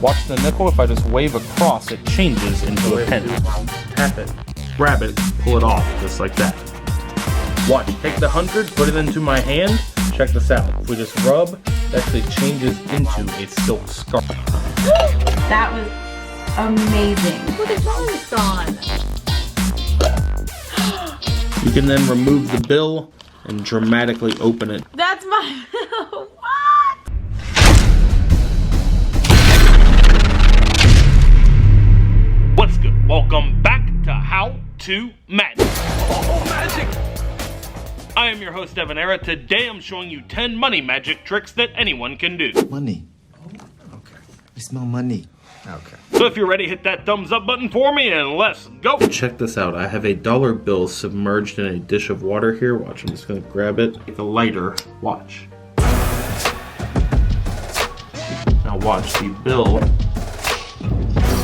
Watch the nickel. If I just wave across, it changes into a penny. Tap it, grab it, pull it off, just like that. Watch, take the 100, put it into my hand. Check this out. If we just rub, it actually changes into a silk scarf. That was amazing. Look at that, gone. You can then remove the bill and dramatically open it. That's my what? What's good? Welcome back to How to Magic. Oh, magic! I am your host, EvanEra. Today I'm showing you 10 money magic tricks that anyone can do. Money. Okay. I smell money. Okay. So if you're ready, hit that thumbs up button for me and let's go. Check this out. I have a dollar bill submerged in a dish of water here. Watch, I'm just gonna grab it. Take a lighter. Watch. Now watch the bill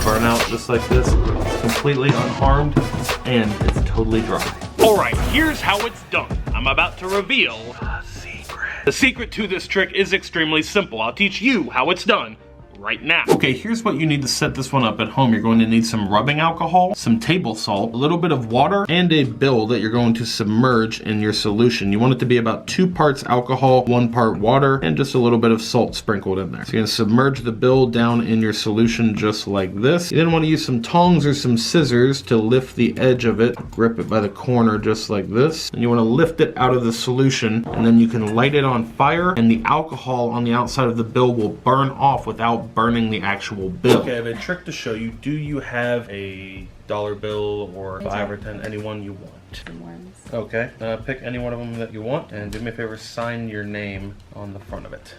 burn out just like this. It's completely unharmed and it's totally dry. Alright, here's how it's done. I'm about to reveal a secret. The secret to this trick is extremely simple. I'll teach you how it's done right now. Okay, here's what you need to set this one up at home. You're going to need some rubbing alcohol, some table salt, a little bit of water, and a bill that you're going to submerge in your solution. You want it to be about 2 parts alcohol, 1 part water, and just a little bit of salt sprinkled in there. So you're gonna submerge the bill down in your solution just like this. You then want to use some tongs or some scissors to lift the edge of it, grip it by the corner just like this. And you want to lift it out of the solution, and then you can light it on fire, and the alcohol on the outside of the bill will burn off without burning the actual bill. Okay, I have a trick to show you. Do you have a dollar bill or 5 or 10, any one you want? Okay, pick any one of them that you want and do me a favor, sign your name on the front of it.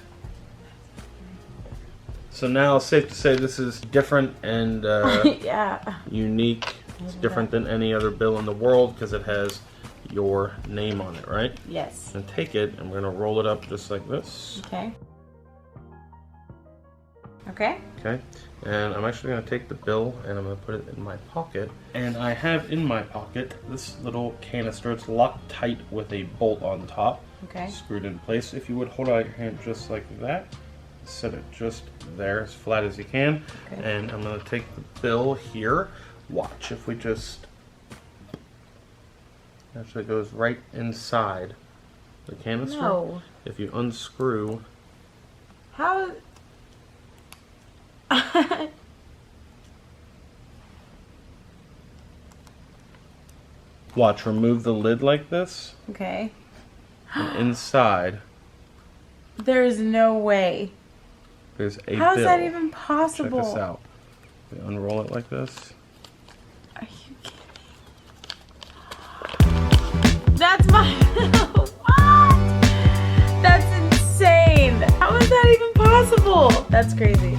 So now it's safe to say this is different and Yeah. unique. It's different than any other bill in the world because it has your name on it, right? Yes. And take it and we're gonna roll it up just like this. Okay. Okay. Okay, and I'm actually going to take the bill and I'm going to put it in my pocket. And I have in my pocket this little canister. It's locked tight with a bolt on top. Okay. Screwed in place. If you would hold out your hand just like that, set it just there as flat as you can. Okay. And I'm going to take the bill here. Watch, if we just... Actually goes right inside the canister. No. If you unscrew... How... Watch, remove the lid like this. Okay. And inside, there is no way. there's a How bill. is that even possible? Check this out. We unroll it like this. Are you kidding? That's my what? That's insane. How is that even possible? That's crazy.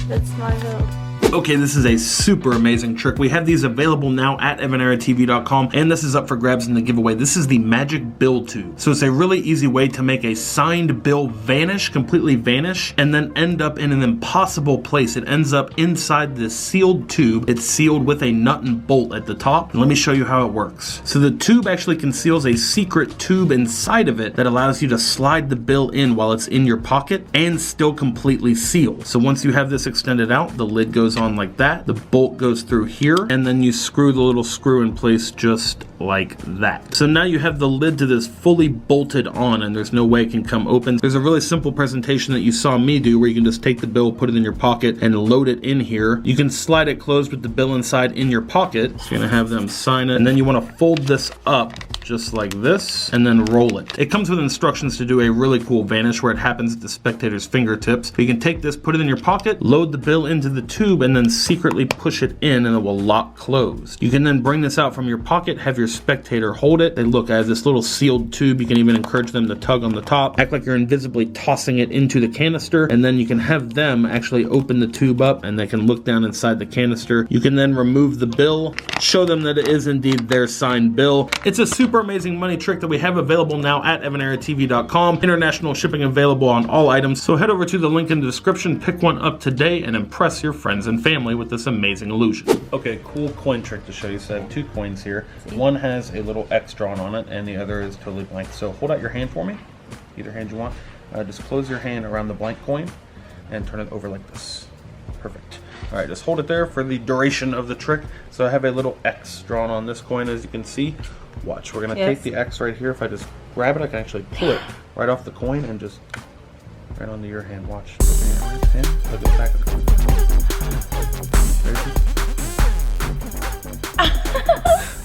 That's my bill. Okay, this is a super amazing trick. We have these available now at EvanEraTV.com, and this is up for grabs in the giveaway. This is the Magic Bill Tube. So it's a really easy way to make a signed bill vanish, completely vanish, and then end up in an impossible place. It ends up inside this sealed tube. It's sealed with a nut and bolt at the top. And let me show you how it works. So the tube actually conceals a secret tube inside of it that allows you to slide the bill in while it's in your pocket and still completely sealed. So once you have this extended out, the lid goes on like that, the bolt goes through here, and then you screw the little screw in place just like that. So now you have the lid to this fully bolted on, and there's no way it can come open. There's a really simple presentation that you saw me do where you can just take the bill, put it in your pocket, and load it in here. You can slide it closed with the bill inside in your pocket. So you're gonna have them sign it, and then you want to fold this up just like this, and then roll it. It comes with instructions to do a really cool vanish where it happens at the spectator's fingertips. But you can take this, put it in your pocket, load the bill into the tube, and then secretly push it in and it will lock closed. You can then bring this out from your pocket, have your spectator hold it. They look, I have this little sealed tube. You can even encourage them to tug on the top, act like you're invisibly tossing it into the canister, and then you can have them actually open the tube up and they can look down inside the canister. You can then remove the bill, show them that it is indeed their signed bill. It's a super amazing money trick that we have available now at EvanEraTV.com. International shipping available on all items. So head over to the link in the description, pick one up today, and impress your friends and family with this amazing illusion. Okay, cool coin trick to show you. So I have 2 coins here. One has a little X drawn on it, and the other is totally blank. So hold out your hand for me, either hand you want. Just close your hand around the blank coin, and turn it over like this. Perfect. All right, just hold it there for the duration of the trick. So I have a little X drawn on this coin, as you can see. Watch, we're gonna take the X right here. If I just grab it, I can actually pull it right off the coin and just right onto your hand. Watch. Open your hand, look at the back of the coin.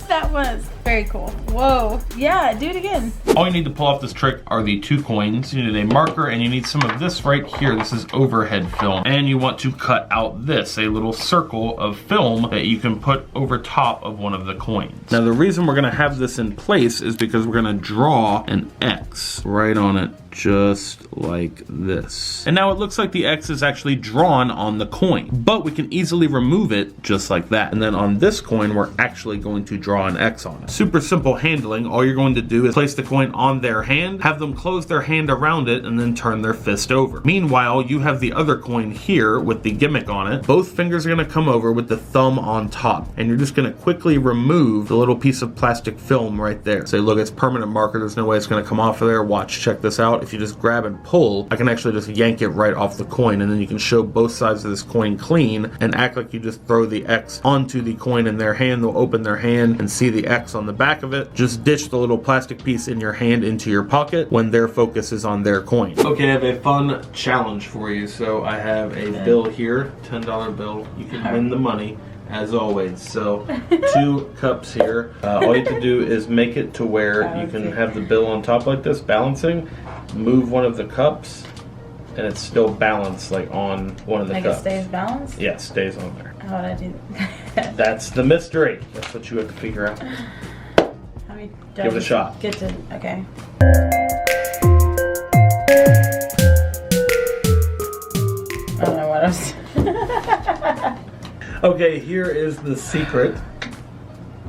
That was very cool. Whoa. Yeah, do it again. All you need to pull off this trick are the 2 coins. You need a marker and you need some of this right here. This is overhead film. And you want to cut out this, a little circle of film that you can put over top of one of the coins. Now the reason we're gonna have this in place is because we're gonna draw an X right on it, just like this. And now it looks like the X is actually drawn on the coin, but we can easily remove it just like that. And then on this coin, we're actually going to draw an X on it. Super simple handling. All you're going to do is place the coin on their hand, have them close their hand around it, and then turn their fist over. Meanwhile, you have the other coin here with the gimmick on it. Both fingers are gonna come over with the thumb on top, and you're just gonna quickly remove the little piece of plastic film right there. Say, look, it's permanent marker. There's no way it's gonna come off of there. Watch, check this out. If you just grab and pull, I can actually just yank it right off the coin, and then you can show both sides of this coin clean and act like you just throw the X onto the coin in their hand. They'll open their hand and see the X on the back of it. Just ditch the little plastic piece in your hand into your pocket when their focus is on their coin. Okay, I have a fun challenge for you. So I have a bill here, $10 bill. You can win the money, as always. So 2 cups here. All you have to do is make it to where you can have the bill on top like this, balancing. Move one of the cups, and it's still balanced like on one of the cups. Like it stays balanced? Yeah, it stays on there. How would I do that? That's the mystery. That's what you have to figure out. How do Give it a shot. Get to, okay. I don't know what else. Okay, here is the secret.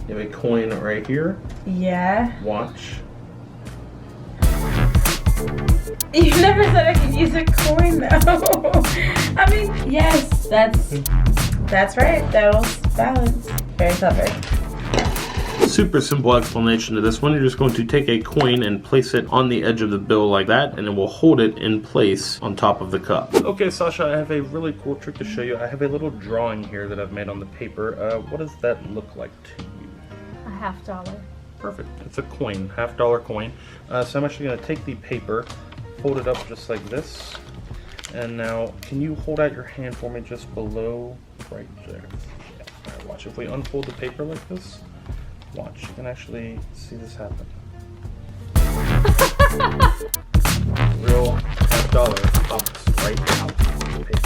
You have a coin right here. Yeah. Watch. You never said I could use a coin though. I mean, yes, that's right. That was balanced. Very clever. Super simple explanation to this one. You're just going to take a coin and place it on the edge of the bill like that, and it will hold it in place on top of the cup. Okay, Sasha, I have a really cool trick to show you. I have a little drawing here that I've made on the paper. What does that look like to you? A $50. Perfect. It's a coin, $50 coin. So I'm actually going to take the paper, fold it up just like this, and now can you hold out your hand for me just below right there? Yeah. All right, watch. If we unfold the paper like this, watch. You can actually see this happen. Real $5 pops right out of the paper.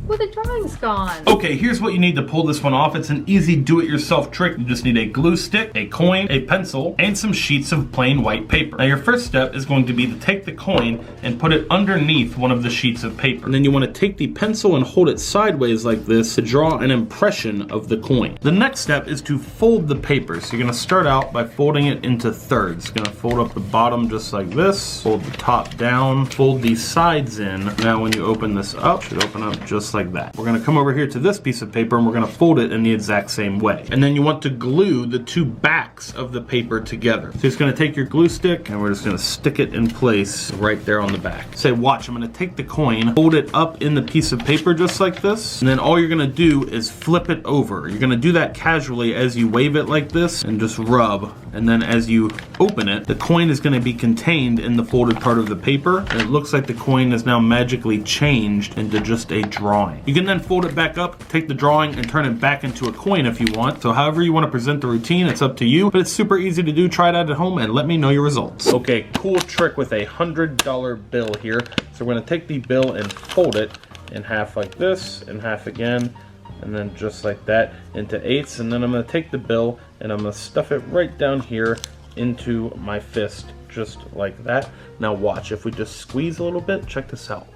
Well, the drawing's gone. Okay, here's what you need to pull this one off. It's an easy do-it-yourself trick. You just need a glue stick, a coin, a pencil, and some sheets of plain white paper. Now your first step is going to be to take the coin and put it underneath one of the sheets of paper. And then you want to take the pencil and hold it sideways like this to draw an impression of the coin. The next step is to fold the paper. So you're going to start out by folding it into thirds. You're going to fold up the bottom just like this, fold the top down, fold the sides in. Now when you open this up, it should open up just like that. We're going to come over here to this piece of paper and we're going to fold it in the exact same way. And then you want to glue the 2 backs of the paper together. So you're just going to take your glue stick and we're just going to stick it in place right there on the back. Say, watch, I'm going to take the coin, hold it up in the piece of paper just like this, and then all you're going to do is flip it over. You're going to do that casually as you wave it like this and just rub. And then as you open it, the coin is going to be contained in the folded part of the paper, and it looks like the coin is now magically changed into just a drawing. You can then fold it back up, take the drawing, and turn it back into a coin if you want. So however you want to present the routine, it's up to you, but it's super easy to do. Try it out at home and let me know your results. Okay, cool trick with a $100 bill here. So we're going to take the bill and fold it in half like this, in half again, and then just like that into 8ths. And then I'm going to take the bill and I'm going to stuff it right down here into my fist, just like that. Now watch, if we just squeeze a little bit, check this out.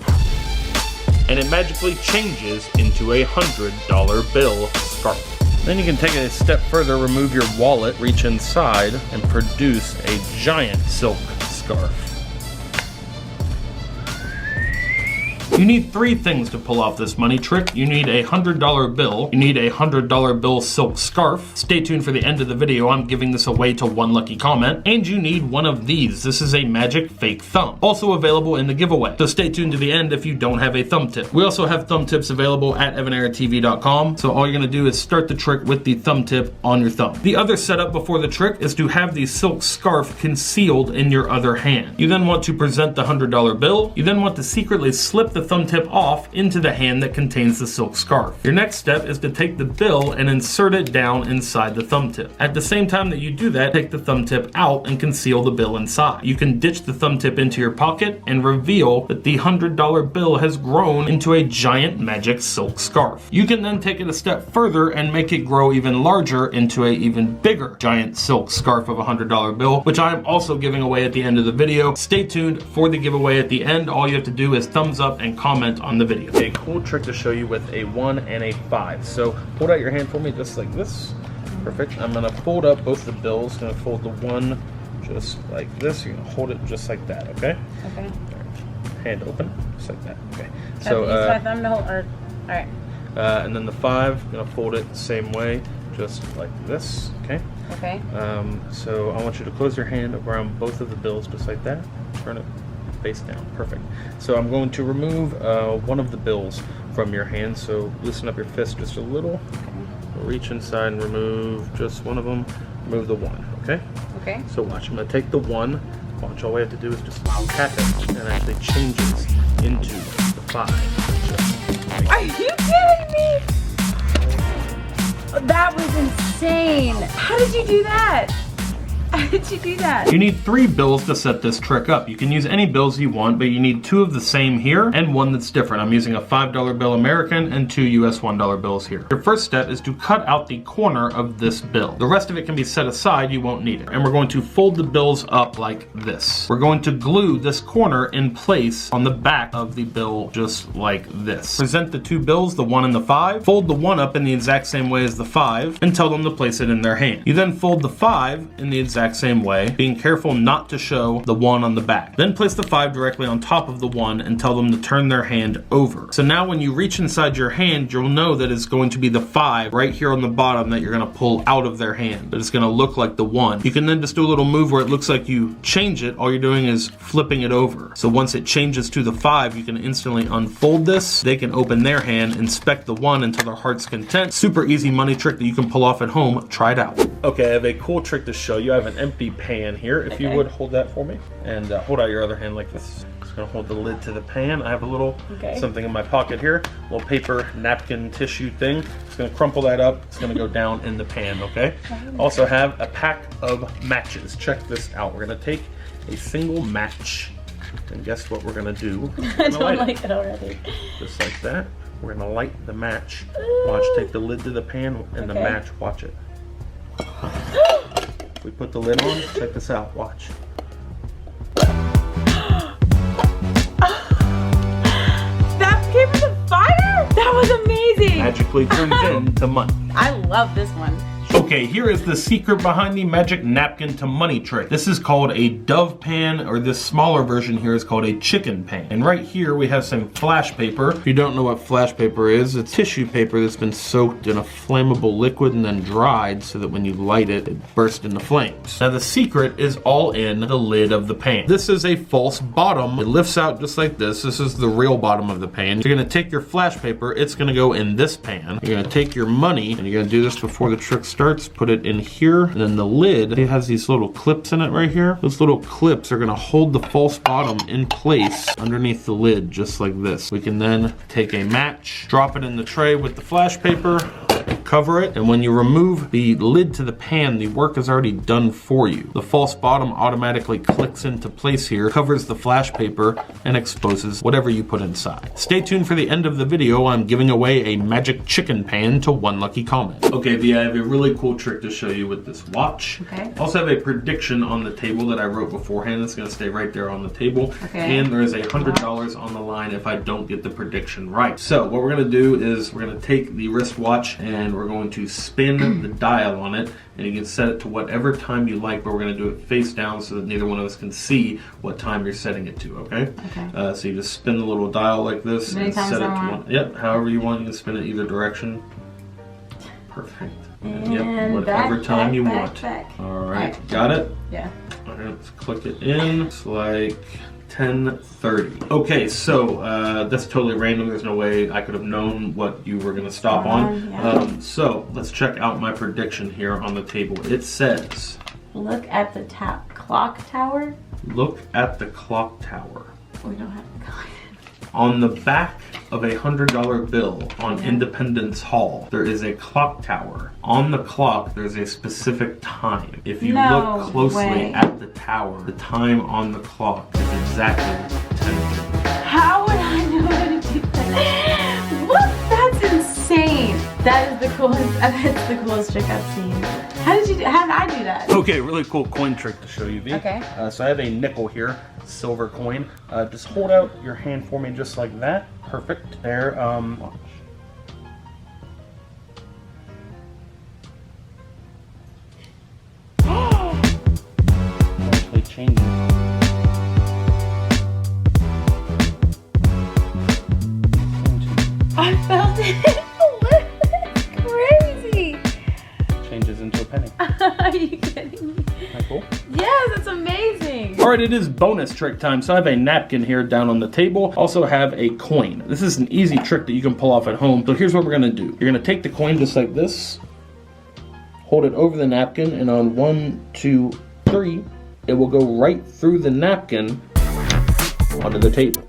And it magically changes into a $100 bill scarf. Then you can take it a step further, remove your wallet, reach inside, and produce a giant silk scarf. You need 3 things to pull off this money trick. You need a $100 bill. You need a $100 bill silk scarf. Stay tuned for the end of the video. I'm giving this away to 1 lucky comment. And you need one of these. This is a magic fake thumb. Also available in the giveaway. So stay tuned to the end if you don't have a thumb tip. We also have thumb tips available at EvanEraTV.com. So all you're gonna do is start the trick with the thumb tip on your thumb. The other setup before the trick is to have the silk scarf concealed in your other hand. You then want to present the $100 bill. You then want to secretly slip the thumb tip off into the hand that contains the silk scarf. Your next step is to take the bill and insert it down inside the thumb tip. At the same time that you do that, take the thumb tip out and conceal the bill inside. You can ditch the thumb tip into your pocket and reveal that the $100 bill has grown into a giant magic silk scarf. You can then take it a step further and make it grow even larger into a even bigger giant silk scarf of a $100 bill, which I am also giving away at the end of the video. Stay tuned for the giveaway at the end. All you have to do is thumbs up and comment on the video. A cool trick to show you with a 1 and a 5. So hold out your hand for me just like this. Perfect. I'm gonna fold up both the bills. Gonna fold the 1 just like this. You're gonna hold it just like that, okay? Okay. Hand open, just like that. Okay. So my thumb to hold, or, all right. And then the 5, gonna fold it the same way, just like this. Okay. Okay. So I want you to close your hand around both of the bills, just like that. Turn it face down. Perfect. So I'm going to remove one of the bills from your hand. So loosen up your fist just a little. Okay. Reach inside and remove just one of them. Remove the 1. Okay. Okay. So watch. I'm gonna take the 1. Watch. All we have to do is just tap it, and it actually changes into the 5. Are you kidding me? That was insane. How did you do that? How did you do that? You need 3 bills to set this trick up. You can use any bills you want, but you need 2 of the same here and 1 that's different. I'm using a $5 bill American and 2 US $1 bills here. Your first step is to cut out the corner of this bill. The rest of it can be set aside, you won't need it. And we're going to fold the bills up like this. We're going to glue this corner in place on the back of the bill just like this. Present the 2 bills, the 1 and the 5. Fold the 1 up in the exact same way as the 5 and tell them to place it in their hand. You then fold the 5 in the exact same way, being careful not to show the 1 on the back. Then place the 5 directly on top of the 1 and tell them to turn their hand over. So now when you reach inside your hand, you'll know that it's going to be the 5 right here on the bottom that you're going to pull out of their hand. But it's going to look like the 1. You can then just do a little move where it looks like you change it. All you're doing is flipping it over. So once it changes to the 5, you can instantly unfold this. They can open their hand, inspect the 1 until their heart's content. Super easy money trick that you can pull off at home. Try it out. Okay, I have a cool trick to show you. I have an empty pan here. If you would hold that for me and hold out your other hand like this. Just gonna hold the lid to the pan. I have a little something in my pocket here, a little paper napkin tissue thing. Just gonna crumple that up. It's gonna go down in the pan, okay? Also have a pack of matches. Check this out. We're gonna take a single match and guess what we're gonna do? I don't like it already. Just like that. We're gonna light the match. Watch, take the lid to the pan and the match, watch it. We put the lid on, check this out, watch. That came from the fire? That was amazing. Magically turns into money. I love this one. Okay, here is the secret behind the magic napkin to money trick. This is called a dove pan, or this smaller version here is called a chicken pan. And right here we have some flash paper. If you don't know what flash paper is, it's tissue paper that's been soaked in a flammable liquid and then dried so that when you light it, it bursts into flames. Now the secret is all in the lid of the pan. This is a false bottom. It lifts out just like this. This is the real bottom of the pan. You're gonna take your flash paper, it's gonna go in this pan. You're gonna take your money, and you're gonna do this before the trick starts. Put it in here, and then the lid, it has these little clips in it right here. Those little clips are gonna hold the false bottom in place underneath the lid, just like this. We can then take a match, drop it in the tray with the flash paper, cover it, and when you remove the lid to the pan, the work is already done for you. The false bottom automatically clicks into place here, covers the flash paper, and exposes whatever you put inside. Stay tuned for the end of the video. I'm giving away a magic chicken pan to 1 lucky comment. Okay, I have a really cool trick to show you with this watch. Okay. I also have a prediction on the table that I wrote beforehand. It's gonna stay right there on the table. Okay. And there is $100 on the line if I don't get the prediction right. So what we're gonna do is we're gonna take the wristwatch and we're we're going to spin the dial on it, and you can set it to whatever time you like, but we're going to do it face down so that neither one of us can see what time you're setting it to, okay? Okay. So you just spin the little dial like this and set it to one. Yep, however you want, you can spin it either direction. Perfect. Yep, whatever time you want. All right, got it? Yeah. All right, let's click it in. It's like 10:30. Okay, so that's totally random. There's no way I could have known what you were going to stop on. Yeah. So let's check out my prediction here on the table. It says, look at the clock tower. Look at the clock tower. We don't have to go. On the back of a $100 bill on Independence Hall, there is a clock tower. On the clock, there's a specific time. If you look closely at the tower, the time on the clock is exactly 10:30. How would I know how to do that? What? That's insane. That is the coolest. That's the coolest trick I've seen. How did I do that? Okay, really cool coin trick to show you, V. Okay. So I have a nickel here, silver coin. Just hold out your hand for me just like that. Perfect. There. Watch. Actually changing. I felt it. It's crazy. Changes into a penny. Are you kidding me? Isn't that cool? Yes, it's amazing. All right, it is bonus trick time. So I have a napkin here down on the table. Also have a coin. This is an easy trick that you can pull off at home. So here's what we're gonna do. You're gonna take the coin just like this, hold it over the napkin, and on 1, 2, 3, it will go right through the napkin onto the table.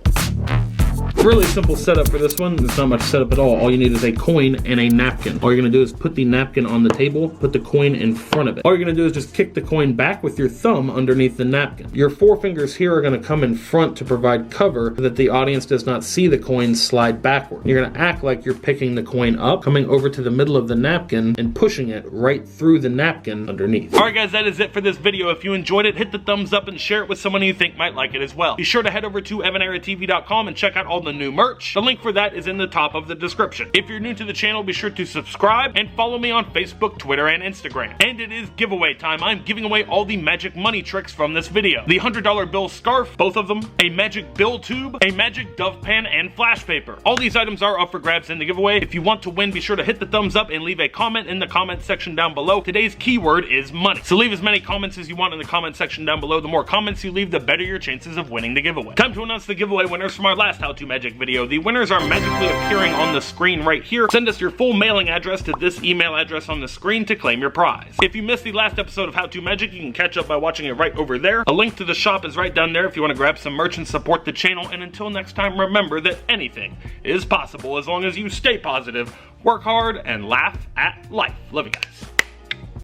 Really simple setup for this one. There's not much setup at all. All you need is a coin and a napkin. All you're gonna do is put the napkin on the table, put the coin in front of it. All you're gonna do is just kick the coin back with your thumb underneath the napkin. Your four fingers here are gonna come in front to provide cover so that the audience does not see the coin slide backward. You're gonna act like you're picking the coin up, coming over to the middle of the napkin and pushing it right through the napkin underneath. All right, guys, that is it for this video. If you enjoyed it, hit the thumbs up and share it with someone you think might like it as well. Be sure to head over to EvanEraTV.com and check out all the new merch. The link for that is in the top of the description. If you're new to the channel, be sure to subscribe and follow me on Facebook, Twitter, and Instagram. And it is giveaway time. I'm giving away all the magic money tricks from this video. The $100 bill scarf, both of them, a magic bill tube, a magic dove pan, and flash paper. All these items are up for grabs in the giveaway. If you want to win, be sure to hit the thumbs up and leave a comment in the comment section down below. Today's keyword is money. So leave as many comments as you want in the comment section down below. The more comments you leave, the better your chances of winning the giveaway. Time to announce the giveaway winners from our last How To Magic video. The winners are magically appearing on the screen right here. Send us your full mailing address to this email address on the screen to claim your prize. If you missed the last episode of How To Magic, you can catch up by watching it right over there. A link to the shop is right down there if you want to grab some merch and support the channel. And until next time, remember that anything is possible as long as you stay positive, work hard, and laugh at life. Love you guys.